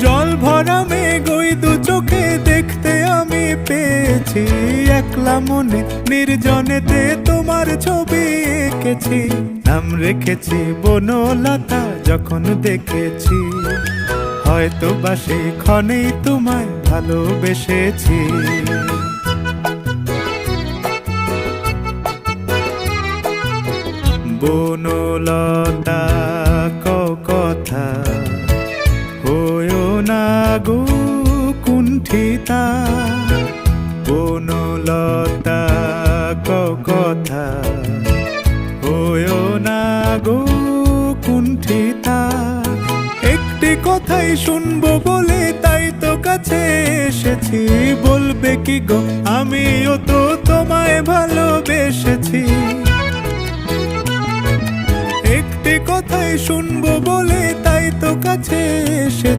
জল ভরা মেঘ ওই দু চোখে দেখতে আমি পেয়েছি, একলা মনে নির্জনেতে তোমার ছবি এঁকেছি। নাম রেখেছি বনলতা যখন দেখেছি, হয়তো বা সেই ক্ষণেই তোমায় ভালোবেসেছি। বনলতা কথা হয়ো না গো কুণ্ঠিতা, বনলতা কথা হয়ো না গো কুণ্ঠিতা। একটি কথাই শুনবো বলে তাই তো কাছে এসেছি, বলবে কি গো আমিও তো তোমায় ভালোবেসেছি। একটি কথাই শুনবো বলে তাই তো কাছে এসেছি।